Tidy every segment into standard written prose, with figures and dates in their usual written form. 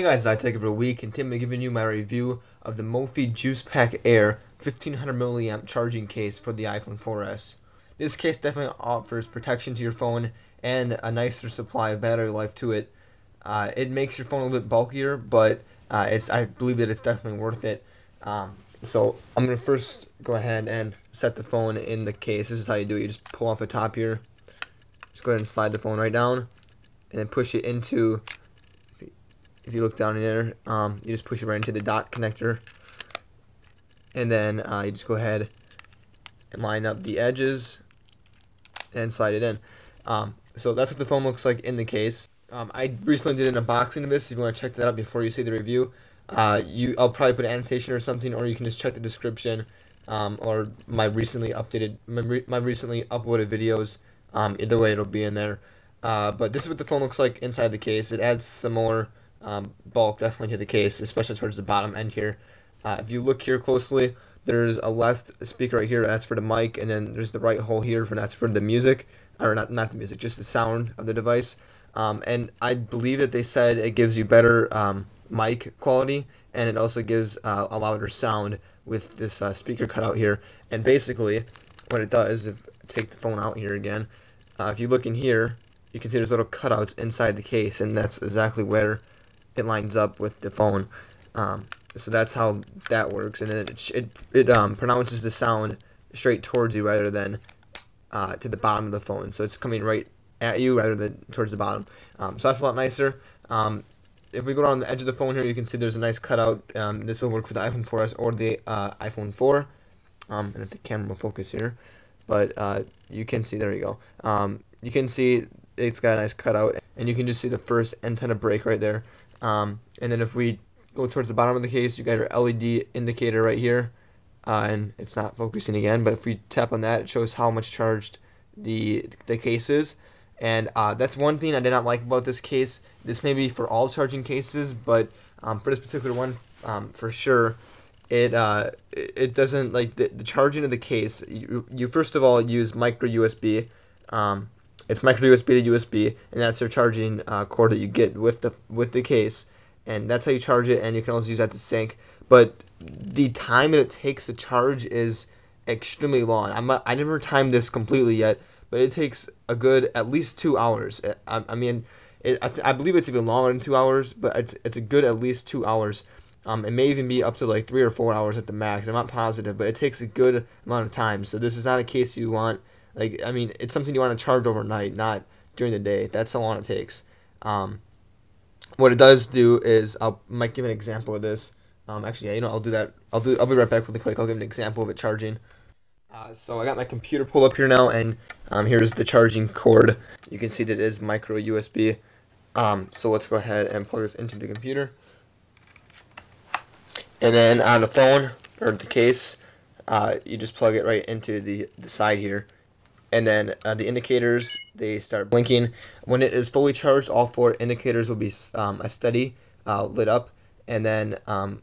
Hey guys, I take it for a week, and Tim is giving you my review of the Mophie Juice Pack Air 1500 milliamp charging case for the iPhone 4S. This case definitely offers protection to your phone and a nicer supply of battery life to it. It makes your phone a little bit bulkier, but I believe that it's definitely worth it. So I'm gonna first go ahead and set the phone in the case. This is how you do it. You just pull off the top here. Just go ahead and slide the phone right down, and then push it into. If you look down in there, you just push it right into the dot connector, and then you just go ahead and line up the edges and slide it in. So that's what the phone looks like in the case. I recently did an unboxing of this. If you want to check that out before you see the review, I'll probably put an annotation or something, or you can just check the description, or my recently updated, my recently uploaded videos. Either way, it'll be in there. But this is what the phone looks like inside the case. It adds some more bulk definitely to the case, especially towards the bottom end here. If you look here closely, there's a left speaker right here, that's for the mic, and then there's the right hole here that's for the music, or not the music, just the sound of the device. And I believe that they said it gives you better mic quality, and it also gives a louder sound with this speaker cutout here. And basically what it does, if I take the phone out here again, if you look in here, you can see there's little cutouts inside the case, and that's exactly where it lines up with the phone. So that's how that works, and then it pronounces the sound straight towards you rather than to the bottom of the phone. So it's coming right at you rather than towards the bottom. So that's a lot nicer. If we go down the edge of the phone here, you can see there's a nice cutout. This will work for the iPhone 4S or the iPhone 4. And if the camera will focus here, but you can see, there you go. You can see it's got a nice cutout, and you can just see the first antenna break right there. And then if we go towards the bottom of the case, you got your LED indicator right here, and it's not focusing again, but if we tap on that, it shows how much charged the case is. And that's one thing I did not like about this case. This may be for all charging cases, but for this particular one, for sure, it doesn't, like, the charging of the case. You first of all use micro USB. It's micro USB to USB, and that's your charging cord that you get with the case, and that's how you charge it. And you can also use that to sync. But the time that it takes to charge is extremely long. I never timed this completely yet, but it takes a good at least 2 hours. I mean, I believe it's even longer than 2 hours, but it's a good at least 2 hours. It may even be up to like 3 or 4 hours at the max. I'm not positive, but it takes a good amount of time. So this is not a case you want. Like, I mean, it's something you want to charge overnight, not during the day. That's how long it takes. What it does do is, might give an example of this. Actually, yeah, you know, I'll do that. I'll be right back really quick. I'll give an example of it charging. So I got my computer pulled up here now, and here's the charging cord. You can see that it is micro USB. So let's go ahead and plug this into the computer. And then on the phone, or the case, you just plug it right into the side here. And then the indicators, they start blinking. When it is fully charged, all 4 indicators will be a steady lit up. And then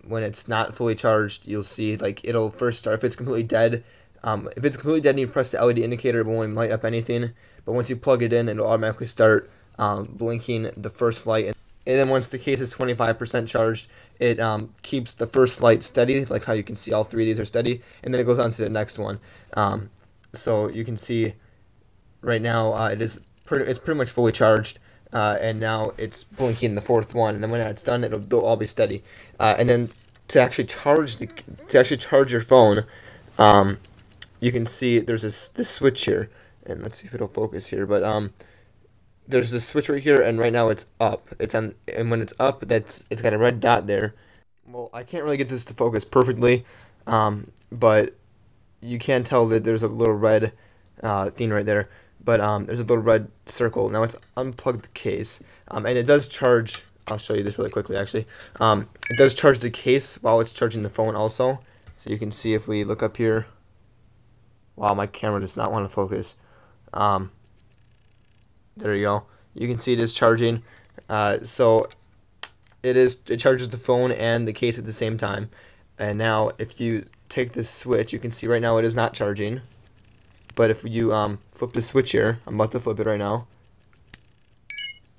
when it's not fully charged, you'll see, like, it'll first start. If it's completely dead, and you press the LED indicator, it won't even light up anything. But once you plug it in, it'll automatically start blinking the first light. And then once the case is 25% charged, it keeps the first light steady, like how you can see all 3 of these are steady. And then it goes on to the next one. So you can see right now it's pretty much fully charged, and now it's blinking the 4th one. And then when that's done, they'll all be steady. And then to actually charge your phone, you can see there's this switch here, and let's see if it'll focus here. But there's this switch right here, and right now it's up. And when it's up, it's got a red dot there. Well, I can't really get this to focus perfectly, but you can tell that there's a little red thing right there, but there's a little red circle. Now it's unplugged the case, and it does charge. I'll show you this really quickly, actually. It does charge the case while it's charging the phone also. So you can see if we look up here. Wow, my camera does not want to focus. There you go. You can see it is charging. So it charges the phone and the case at the same time. And now if you take this switch, you can see right now it is not charging. But if you flip the switch here, I'm about to flip it right now.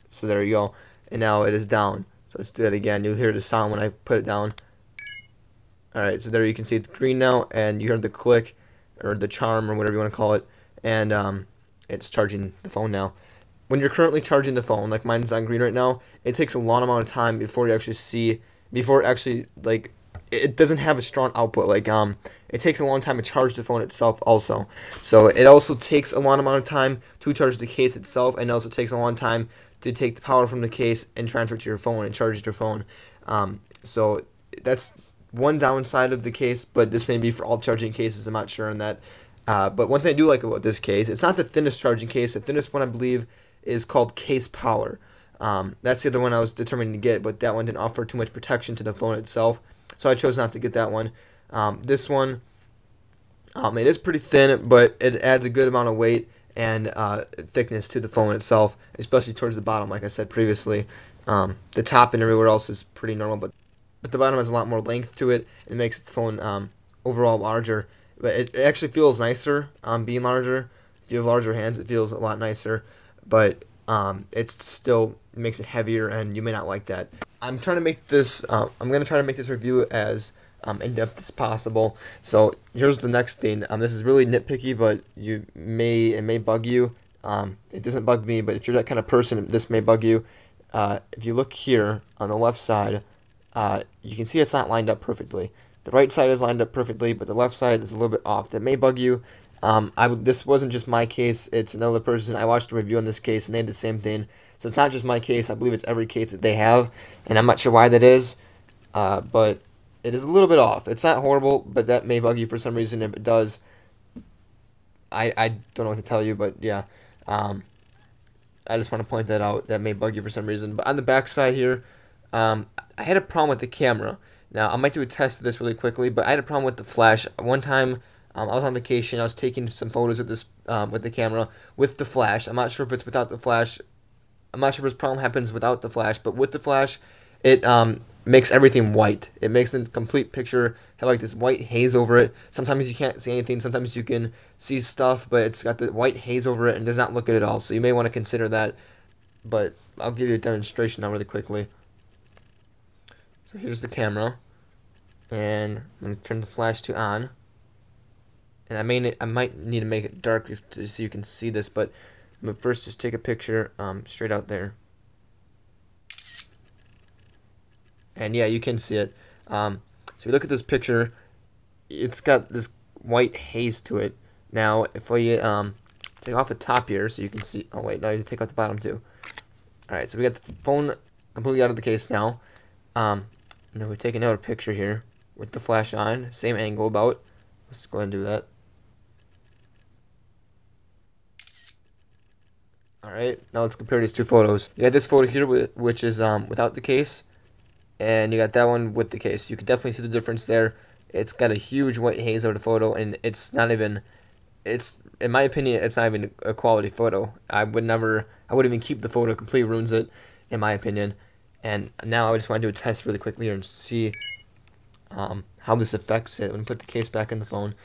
So there you go. And now it is down. So let's do that again. You'll hear the sound when I put it down. Alright, so there you can see it's green now, and you heard the click, or the charm, or whatever you want to call it, and it's charging the phone now. When you're currently charging the phone, like mine's on green right now, it takes a long amount of time before you actually see, before it actually, like, it doesn't have a strong output. Like, it takes a long time to charge the phone itself also. So it also takes a long amount of time to charge the case itself, and it also takes a long time to take the power from the case and transfer it to your phone and charge your phone. So that's one downside of the case, but this may be for all charging cases. I'm not sure on that. But one thing I do like about this case, it's not the thinnest charging case. The thinnest one, I believe, is called Case Power. That's the other one I was determined to get, but that one didn't offer too much protection to the phone itself, so I chose not to get that one. This one, it is pretty thin, but it adds a good amount of weight and thickness to the phone itself, especially towards the bottom, like I said previously. The top and everywhere else is pretty normal, but the bottom has a lot more length to it. It makes the phone overall larger, but it actually feels nicer being larger. If you have larger hands, it feels a lot nicer, but it's still makes it heavier, and you may not like that. I'm trying to make this. I'm gonna try to make this review as in depth as possible. So here's the next thing. This is really nitpicky, but it may bug you. It doesn't bug me, but if you're that kind of person, this may bug you. If you look here on the left side, you can see it's not lined up perfectly. The right side is lined up perfectly, but the left side is a little bit off. That may bug you. This wasn't just my case, it's another person. I watched a review on this case, and they had the same thing. So it's not just my case, I believe it's every case that they have, and I'm not sure why that is, but it is a little bit off. It's not horrible, but that may bug you for some reason. If it does, I don't know what to tell you, but yeah, I just want to point that out. That may bug you for some reason. But on the back side here, I had a problem with the camera. Now, I might do a test of this really quickly, but I had a problem with the flash. One time, I was on vacation. I was taking some photos with this with the camera with the flash. I'm not sure if it's without the flash. I'm not sure if this problem happens without the flash, but with the flash, it makes everything white. It makes the complete picture have like this white haze over it. Sometimes you can't see anything. Sometimes you can see stuff, but it's got the white haze over it and does not look good at all. So you may want to consider that. But I'll give you a demonstration now really quickly. So here's the camera, and I'm going to turn the flash to on. And I might need to make it dark so you can see this, but I'm going to first just take a picture straight out there. And yeah, you can see it. So if you look at this picture, it's got this white haze to it. Now, if we take off the top here so you can see... Oh, wait, now you take off the bottom too. Alright, so we got the phone completely out of the case now. And then we take another picture here with the flash on. Same angle about. Let's go ahead and do that. Alright, now let's compare these two photos. You got this photo here, which is without the case. And you got that one with the case. You can definitely see the difference there. It's got a huge white haze over the photo, and it's not even... in my opinion, it's not even a quality photo. I wouldn't even keep the photo. It completely ruins it, in my opinion. And now I just want to do a test really quickly here and see how this affects it. I'm going to put the case back in the phone.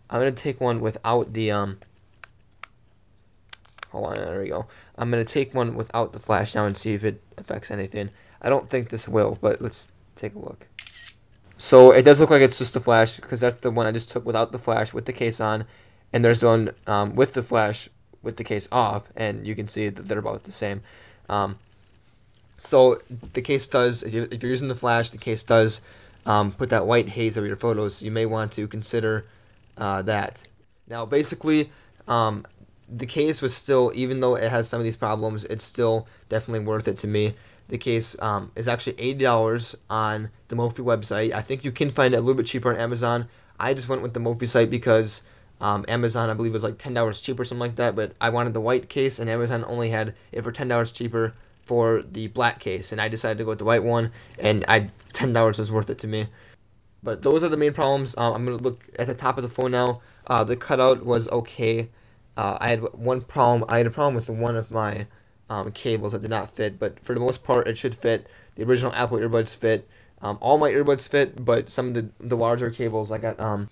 I'm going to take one without the... hold on, there we go. I'm going to take one without the flash now and see if it affects anything. I don't think this will, but let's take a look. So it does look like it's just a flash, because that's the one I just took without the flash with the case on. And there's the one with the flash with the case off, and you can see that they're about the same. So the case does, if you're using the flash, the case does put that white haze over your photos. You may want to consider that. Now, basically, the case was still, even though it has some of these problems, it's still definitely worth it to me. The case is actually $80 on the Mophie website. I think you can find it a little bit cheaper on Amazon. I just went with the Mophie site because Amazon, I believe, was like $10 cheaper, something like that. But I wanted the white case, and Amazon only had it for $10 cheaper for the black case. And I decided to go with the white one, and $10 was worth it to me. But those are the main problems. I'm going to look at the top of the phone now. The cutout was okay. I had one problem. I had a problem with one of my cables that did not fit, but for the most part it should fit. The original Apple earbuds fit. All my earbuds fit, but some of the larger cables, I got a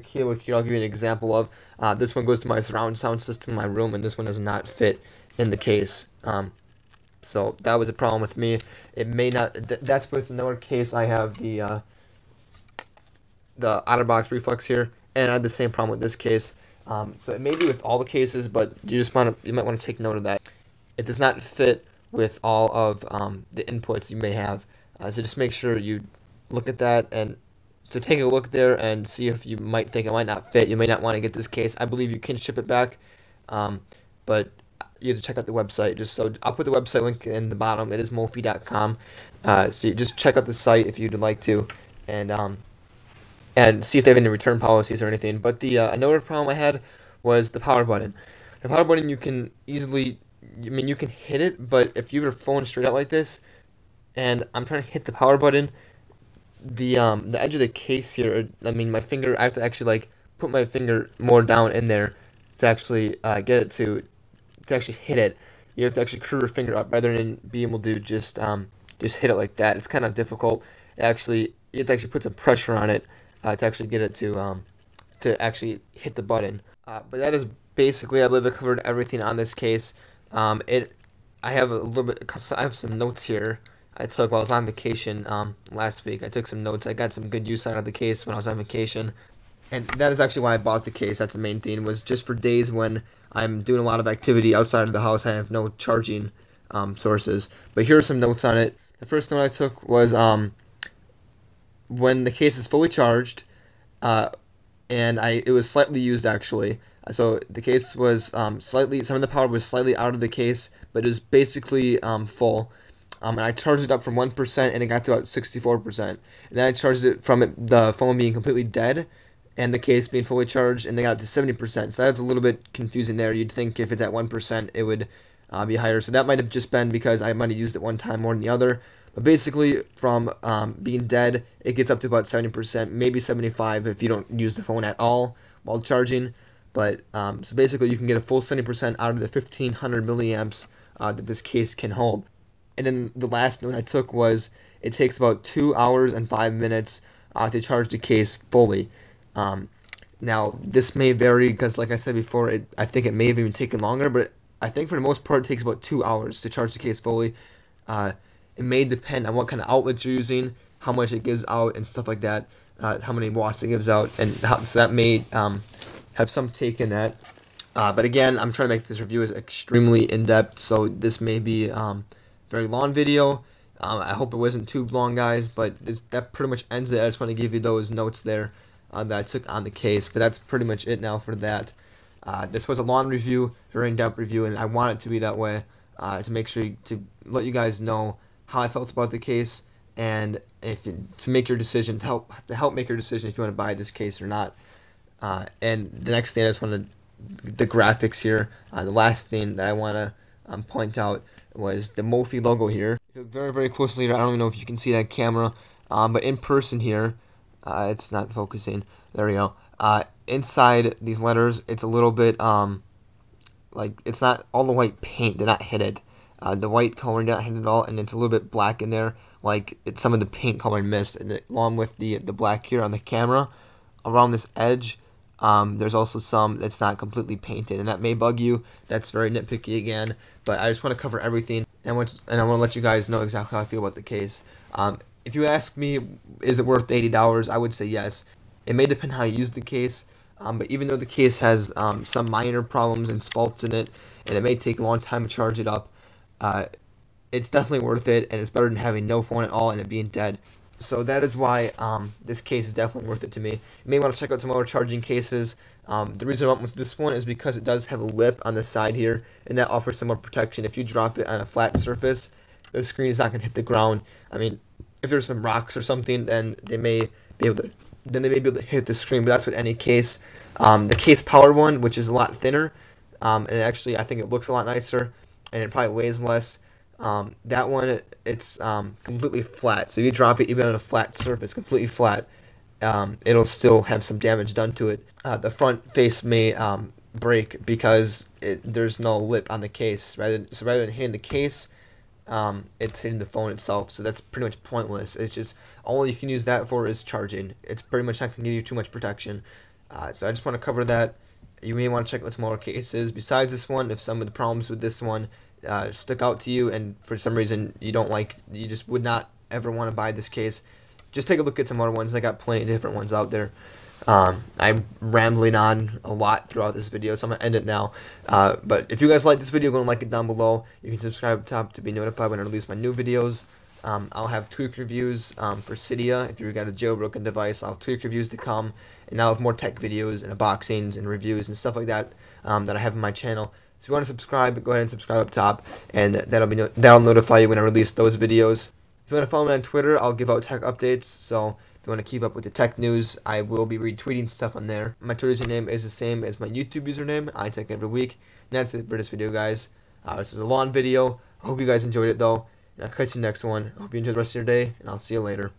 cable here I'll give you an example of. This one goes to my surround sound system in my room, and this one does not fit in the case. So that was a problem with me. It may not. That's with another case. I have the OtterBox reflex here, and I had the same problem with this case. So it may be with all the cases, but you might want to take note of that. It does not fit with all of the inputs you may have. So just make sure you look at that, and so take a look there and see if you might think it might not fit. You may not want to get this case. I believe you can ship it back, but you have to check out the website. Just so I'll put the website link in the bottom. It is mophie.com. So you just check out the site if you'd like to, and see if they have any return policies or anything. But the another problem I had was the power button. The power button, you can easily, you can hit it, but if you have your phone straight out like this, and I'm trying to hit the power button, the edge of the case here, my finger, I have to actually like put my finger more down in there to actually get it to actually hit it. You have to actually curve your finger up rather than be able to just hit it like that. It's kind of difficult. You have to actually put some pressure on it to actually get it to actually hit the button. But that is basically, I believe I covered everything on this case. I have I have some notes here I took while I was on vacation last week. I took some notes. I got some good use out of the case when I was on vacation. And that is actually why I bought the case. That's the main thing, was just for days when I'm doing a lot of activity outside of the house. I have no charging sources. But here are some notes on it. The first note I took was when the case is fully charged, and it was slightly used actually. So the case was some of the power was slightly out of the case, but it was basically full. And I charged it up from 1% and it got to about 64%. And then I charged it from the phone being completely dead and the case being fully charged, and they got to 70%. So that's a little bit confusing there. You'd think if it's at 1%, it would be higher. So that might have just been because I might have used it one time more than the other. But basically, from being dead, it gets up to about 70%, maybe 75% if you don't use the phone at all while charging. But so basically, you can get a full 70% out of the 1500 milliamps that this case can hold. And then the last note I took was it takes about 2 hours and 5 minutes to charge the case fully. Now, this may vary because, like I said before, I think it may have even taken longer, but I think for the most part it takes about 2 hours to charge the case fully. It may depend on what kind of outlets you're using, how much it gives out, and stuff like that, how many watts it gives out, and so that may have some take in that. But again, I'm trying to make this review as extremely in-depth, so this may be very long video. I hope it wasn't too long, guys, but that pretty much ends it. I just want to give you those notes there that I took on the case, but that's pretty much it now for that. This was a long review, very in-depth review, and I want it to be that way to make sure to let you guys know how I felt about the case, and to make your decision, to help make your decision if you want to buy this case or not. And the next thing I just wanted, the graphics here. The last thing that I want to point out was the Mophie logo here. Very, very closely here. I don't even know if you can see that camera, but in person here, it's not focusing. There we go. Inside these letters, it's a little bit like it's not all the white paint did not hit it. The white coloring did not hit it at all, and it's a little bit black in there, like it's some of the paint coloring missed. And along with the black here on the camera, around this edge, there's also some that's not completely painted, and that may bug you. That's very nitpicky again, but I just want to cover everything, and I want to let you guys know exactly how I feel about the case. If you ask me, is it worth $80? I would say yes. It may depend how you use the case, but even though the case has some minor problems and faults in it, and it may take a long time to charge it up, it's definitely worth it, and it's better than having no phone at all and it being dead. So that is why this case is definitely worth it to me. You may want to check out some other charging cases. The reason I went with this one is because it does have a lip on the side here, and that offers some more protection. If you drop it on a flat surface, the screen is not going to hit the ground. I mean, if there's some rocks or something, then they may be able to hit the screen. But that's with any case. The case power one, which is a lot thinner, and actually I think it looks a lot nicer, and it probably weighs less. That one, it's completely flat. So if you drop it even on a flat surface, completely flat, it'll still have some damage done to it. The front face may break because there's no lip on the case. Rather than hitting the case, it's hitting the phone itself. So that's pretty much pointless. It's just all you can use that for is charging. It's pretty much not going to give you too much protection. So I just want to cover that. You may want to check out some more cases besides this one if some of the problems with this one stuck out to you, and for some reason you just would not ever want to buy this case, just take a look at some other ones. I got plenty of different ones out there. I'm rambling on a lot throughout this video, so I'm going to end it now. But if you guys like this video, go and like it down below. You can subscribe up top to be notified when I release my new videos. I'll have tweak reviews for Cydia. If you've got a jailbroken device, I'll have tweak reviews to come. And I'll have more tech videos and unboxings and reviews and stuff like that that I have on my channel. So if you want to subscribe, go ahead and subscribe up top, and that'll notify you when I release those videos. If you want to follow me on Twitter, I'll give out tech updates. So if you want to keep up with the tech news, I will be retweeting stuff on there. My Twitter username is the same as my YouTube username, iTech every week. And that's it for this video, guys. This is a long video. I hope you guys enjoyed it, though. And I'll catch you next one. I hope you enjoy the rest of your day, and I'll see you later.